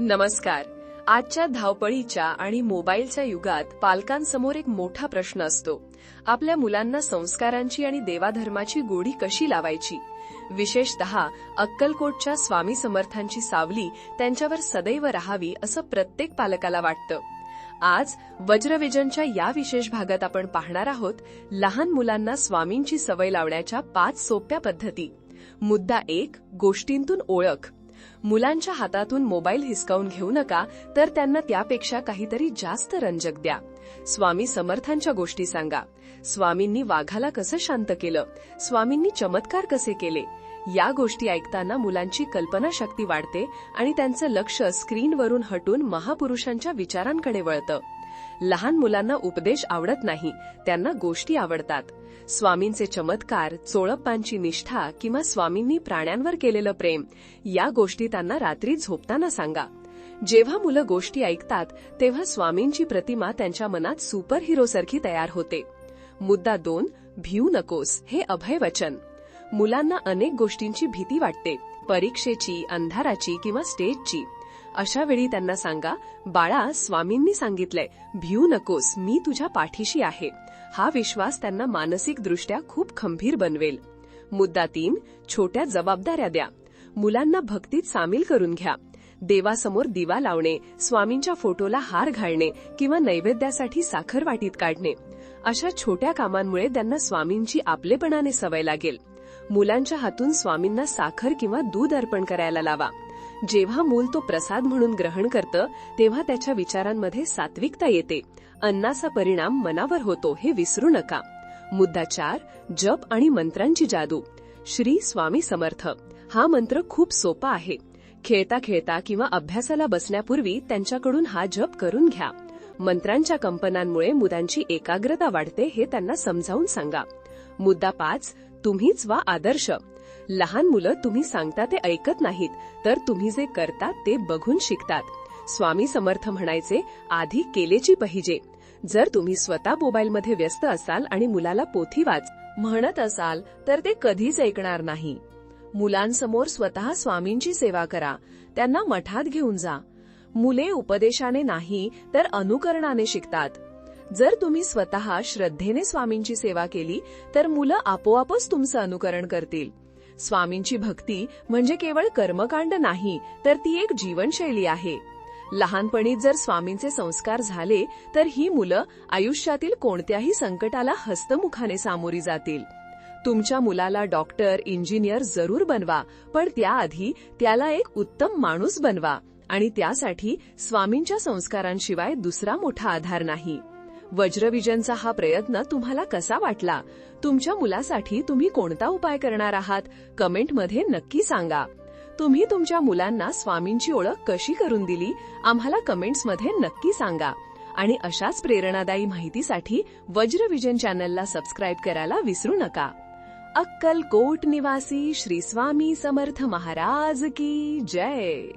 नमस्कार. आजच्या धावपळीच्या आणि मोबाईलच्या युगात पालकांसमोर एक मोठा प्रश्न असतो. आपल्या मुलांना संस्कारांची आणि देवाधर्माची गोडी कशी लावायची. विशेषतः अक्कलकोटच्या स्वामी समर्थांची सावली त्यांच्यावर सदैव राहावी असं प्रत्येक पालकाला वाटतं. आज वज्रविजनच्या या विशेष भागात आपण पाहणार आहोत लहान मुलांना स्वामींची सवय लावण्याच्या 5 सोप्या पद्धती. मुद्दा 1, गोष्टींतून ओळख. मुलांच्या हातातून मोबाईल हिसकावून घेऊ नका, तर त्यांना त्यापेक्षा काहीतरी जास्त रंजक द्या. स्वामी समर्थांच्या गोष्टी सांगा. स्वामींनी वाघाला कसं शांत केलं, स्वामींनी चमत्कार कसे केले, या गोष्टी ऐकताना मुलांची कल्पनाशक्ती वाढते आणि त्यांचं लक्ष स्क्रीनवरून हटून महापुरुषांच्या विचारांकडे वळतं. लहान मुलांना उपदेश आवडत नाही, त्यांना गोष्टी आवडतात. स्वामींचे चमत्कार, चोळप्पांची निष्ठा किंवा स्वामींनी प्राण्यांवर केलेलं प्रेम, या गोष्टी त्यांना रात्री झोपताना सांगा. जेव्हा मुलं गोष्टी ऐकतात तेव्हा स्वामींची प्रतिमा त्यांच्या मनात सुपर हिरोसारखी तयार होते. मुद्दा 2, भिऊ नकोस हे अभयवचन. मुलांना अनेक गोष्टींची भीती वाटते, परीक्षेची, अंधाराची किंवा स्टेजची. अशा वेळी त्यांना सांगा, बाळा, स्वामींनी सांगितलंय, भिऊ नकोस, मी तुझ्या पाठीशी आहे. हा विश्वास त्यांना मानसिकदृष्ट्या खूप खंबीर बनवेल. मुद्दा 3, छोट्या जबाबदाऱ्या द्या. मुलांना भक्तीत सामील करून घ्या. देवासमोर दिवा लावणे, स्वामींच्या फोटोला हार घालणे किंवा नैवेद्यासाठी साखर वाटीत काढणे, अशा छोट्या कामांमुळे त्यांना स्वामींची आपलेपणाने सवय लागेल. मुलांच्या हातून स्वामींना साखर किंवा दूध अर्पण करायला लावा. जेव्हा मूल तो प्रसाद म्हणून ग्रहण करतं तेव्हा त्याच्या विचारांमध्ये सात्विकता येते. अन्नाचा परिणाम मनावर होतो, हे विसरू नका. मुद्दा 4, जप आणि मंत्रांची जादू. श्री स्वामी समर्थ हा मंत्र खूप सोपा आहे. खेळता खेळता किंवा अभ्यासाला बसण्यापूर्वी त्यांच्याकडून हा जप करून घ्या. मंत्रांच्या कंपनांमुळे मुलांची एकाग्रता वाढते, हे त्यांना समजावून सांगा. मुद्दा 5, तुम्हीच वा आदर्श. लहान मुलं तुम्ही सांगता ते ऐकत नाहीत, तर तुम्ही जे करता ते बघून शिकतात. स्वामी समर्थ म्हणायचे, आधी केलेची पाहिजे. जर तुम्ही स्वतः मोबाईलमध्ये व्यस्त असाल आणि मुलाला पोथी वाच म्हणत असाल तर ते कधीच ऐकणार नाही. मुलांसमोर स्वतः स्वामींची सेवा करा. त्यांना मठात घेऊन जा. मुले उपदेशाने नाही तर अनुकरणाने शिकतात. जर तुम्ही स्वतः श्रद्धेने स्वामींची सेवा केली तर मुलं आपोआपच तुमचं अनुकरण करतील. स्वामींची भक्ती म्हणजे केवळ कर्मकांड नाही, तर ती एक जीवनशैली आहे. लहानपणी जर स्वामींचे संस्कार झाले तर ही मुलं आयुष्यातील कोणत्याही संकटाला हस्तमुखाने सामोरी जातील. तुमच्या मुलाला डॉक्टर, इंजिनियर जरूर बनवा, पण त्याआधी त्याला एक उत्तम माणूस बनवा आणि त्यासाठी स्वामींच्या संस्कारांशिवाय दुसरा मोठा आधार नाही. वज्रविजनचा हा प्रयत्न तुम्हाला कसा वाटला? तुमच्या मुलासाठी तुम्ही कोणता उपाय करणार आहात? कमेंटमध्ये नक्की सांगा. तुम्ही तुमच्या मुलांना स्वामींची ओळख कशी करून दिली? आम्हाला कमेंट्समध्ये नक्की सांगा. आणि अशाच प्रेरणादायी माहितीसाठी वज्रविजन चॅनलला सबस्क्राईब करायला विसरू नका. अक्कलकोट निवासी श्री स्वामी समर्थ महाराज की जय.